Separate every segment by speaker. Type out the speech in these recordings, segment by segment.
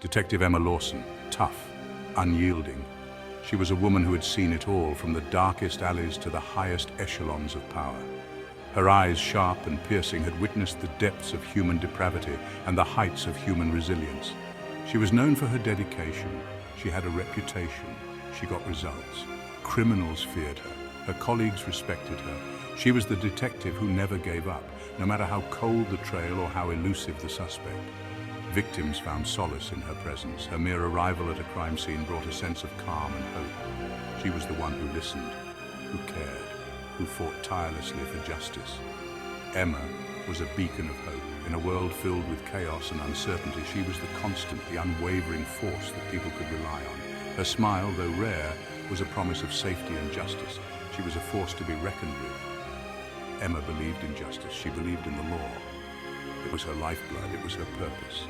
Speaker 1: Detective Emma Lawson, tough, unyielding. She was a woman who had seen it all, from the darkest alleys to the highest echelons of power. Her eyes, sharp and piercing, had witnessed the depths of human depravity and the heights of human resilience. She was known for her dedication. She had a reputation. She got results. Criminals feared her. Her colleagues respected her. She was the detective who never gave up, no matter how cold the trail or how elusive the suspect. Victims found solace in her presence. Her mere arrival at a crime scene brought a sense of calm and hope. She was the one who listened, who cared, who fought tirelessly for justice. Emma was a beacon of hope. In a world filled with chaos and uncertainty, she was the constant, the unwavering force that people could rely on. Her smile, though rare, was a promise of safety and justice. She was a force to be reckoned with. Emma believed in justice. She believed in the law. It was her lifeblood. It was her purpose.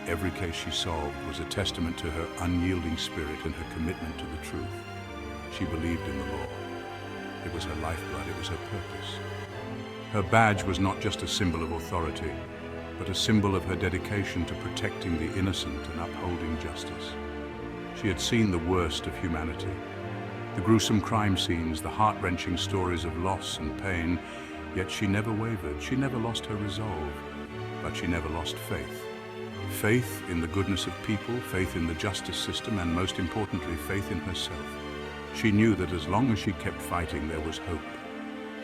Speaker 1: Every case she solved was a testament to her unyielding spirit and her commitment to the truth. She believed in the law. It was her lifeblood. It was her purpose. Her badge was not just a symbol of authority, but a symbol of her dedication to protecting the innocent and upholding justice. She had seen the worst of humanity, the gruesome crime scenes, the heart-wrenching stories of loss and pain, yet she never wavered. She never lost her resolve, but she never lost faith. Faith in the goodness of people, faith in the justice system, and most importantly, faith in herself. She knew that as long as she kept fighting, there was hope.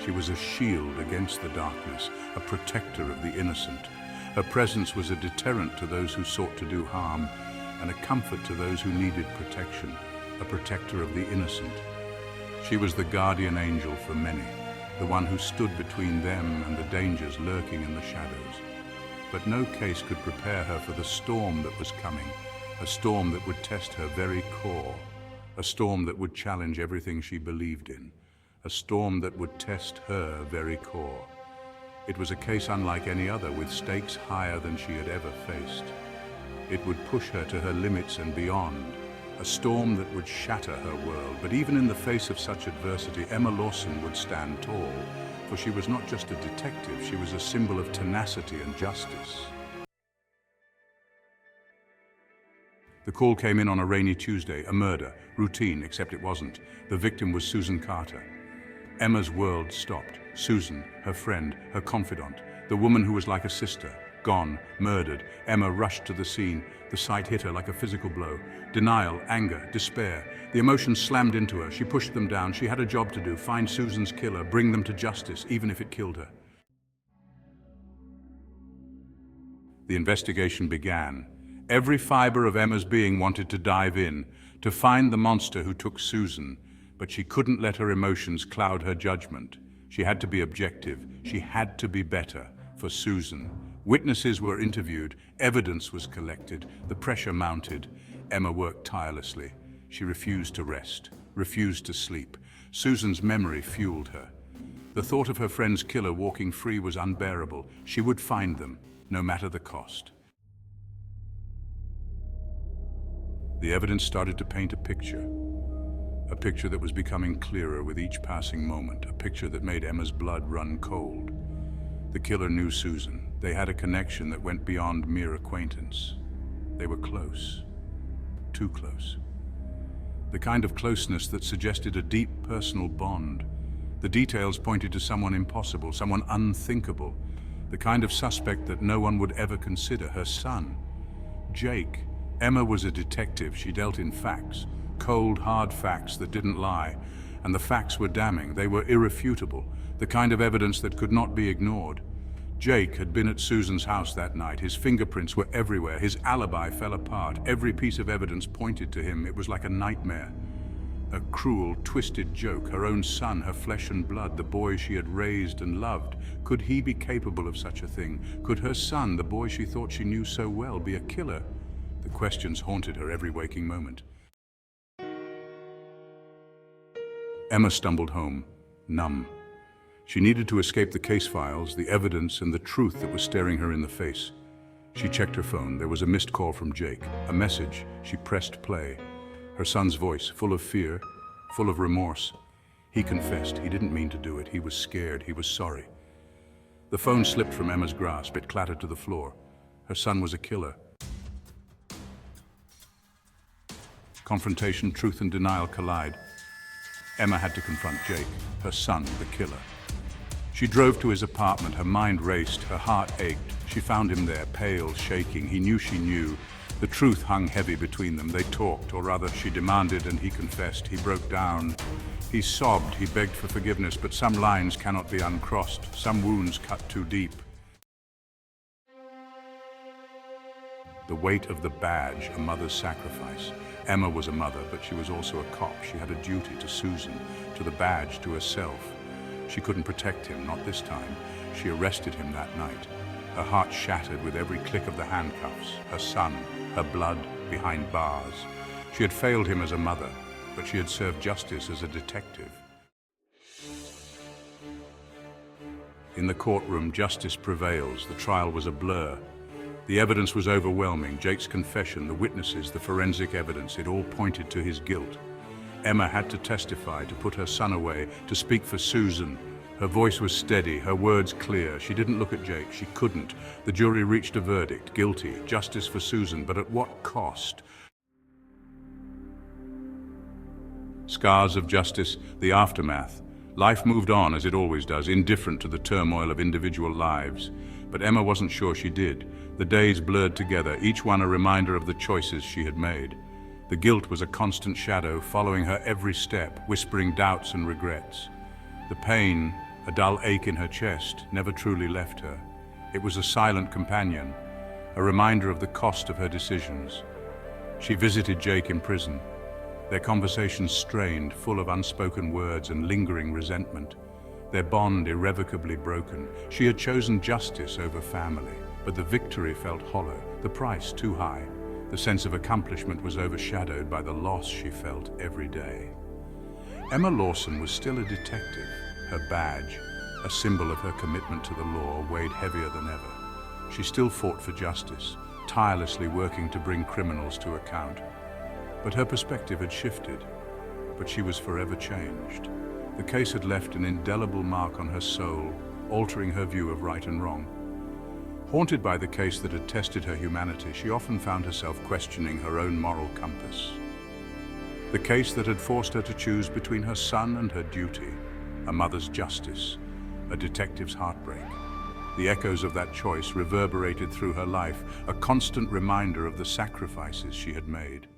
Speaker 1: She was a shield against the darkness, a protector of the innocent. Her presence was a deterrent to those who sought to do harm, and a comfort to those who needed protection, a protector of the innocent. She was the guardian angel for many, the one who stood between them and the dangers lurking in the shadows. But no case could prepare her for the storm that was coming, a storm that would test her very core, a storm that would challenge everything she believed in, a storm that would test her very core. It was a case unlike any other, with stakes higher than she had ever faced. It would push her to her limits and beyond, a storm that would shatter her world. But even in the face of such adversity, Emma Lawson would stand tall, for she was not just a detective, she was a symbol of tenacity and justice. The call came in on a rainy Tuesday, a murder, routine, except it wasn't. The victim was Susan Carter. Emma's world stopped. Susan, her friend, her confidant, the woman who was like a sister, gone, murdered. Emma rushed to the scene. The sight hit her like a physical blow. Denial, anger, despair. The emotions slammed into her. She pushed them down. She had a job to do: find Susan's killer, bring them to justice, even if it killed her. The investigation began. Every fiber of Emma's being wanted to dive in, to find the monster who took Susan, but she couldn't let her emotions cloud her judgment. She had to be objective. She had to be better for Susan. Witnesses were interviewed, evidence was collected, the pressure mounted. Emma worked tirelessly. She refused to rest, refused to sleep. Susan's memory fueled her. The thought of her friend's killer walking free was unbearable. She would find them, no matter the cost. The evidence started to paint a picture that was becoming clearer with each passing moment, a picture that made Emma's blood run cold. The killer knew Susan. They had a connection that went beyond mere acquaintance. They were close, too close. The kind of closeness that suggested a deep personal bond. The details pointed to someone impossible, someone unthinkable, the kind of suspect that no one would ever consider: her son, Jake. Emma was a detective. She dealt in facts, cold, hard facts that didn't lie, and the facts were damning. They were irrefutable, the kind of evidence that could not be ignored. Jake had been at Susan's house that night. His fingerprints were everywhere. His alibi fell apart. Every piece of evidence pointed to him. It was like a nightmare, a cruel, twisted joke. Her own son, her flesh and blood, the boy she had raised and loved. Could he be capable of such a thing? Could her son, the boy she thought she knew so well, be a killer? The questions haunted her every waking moment. Emma stumbled home, numb. She needed to escape the case files, the evidence, and the truth that was staring her in the face. She checked her phone. There was a missed call from Jake, a message. She pressed play. Her son's voice, full of fear, full of remorse. He confessed. He didn't mean to do it. He was scared. He was sorry. The phone slipped from Emma's grasp. It clattered to the floor. Her son was a killer. Confrontation, truth and denial collide. Emma had to confront Jake, her son, the killer. She drove to his apartment, her mind raced, her heart ached. She found him there, pale, shaking. He knew she knew. The truth hung heavy between them. They talked, or rather she demanded, and he confessed. He broke down. He sobbed, he begged for forgiveness, but some lines cannot be uncrossed, some wounds cut too deep. The weight of the badge, a mother's sacrifice. Emma was a mother, but she was also a cop. She had a duty to Susan, to the badge, to herself. She couldn't protect him, not this time. She arrested him that night. Her heart shattered with every click of the handcuffs. Her son, her blood behind bars. She had failed him as a mother, but she had served justice as a detective. In the courtroom, justice prevails. The trial was a blur. The evidence was overwhelming. Jake's confession, the witnesses, the forensic evidence, it all pointed to his guilt. Emma had to testify, to put her son away, to speak for Susan. Her voice was steady, her words clear. She didn't look at Jake, she couldn't. The jury reached a verdict, guilty, justice for Susan, but at what cost? Scars of justice, the aftermath. Life moved on, as it always does, indifferent to the turmoil of individual lives. But Emma wasn't sure she did. The days blurred together, each one a reminder of the choices she had made. The guilt was a constant shadow, following her every step, whispering doubts and regrets. The pain, a dull ache in her chest, never truly left her. It was a silent companion, a reminder of the cost of her decisions. She visited Jake in prison. Their conversations strained, full of unspoken words and lingering resentment. Their bond irrevocably broken. She had chosen justice over family, but the victory felt hollow, the price too high. The sense of accomplishment was overshadowed by the loss she felt every day. Emma Lawson was still a detective. Her badge, a symbol of her commitment to the law, weighed heavier than ever. She still fought for justice, tirelessly working to bring criminals to account. But her perspective had shifted, but she was forever changed. The case had left an indelible mark on her soul, altering her view of right and wrong. Haunted by the case that had tested her humanity, she often found herself questioning her own moral compass. The case that had forced her to choose between her son and her duty, a mother's justice, a detective's heartbreak. The echoes of that choice reverberated through her life, a constant reminder of the sacrifices she had made.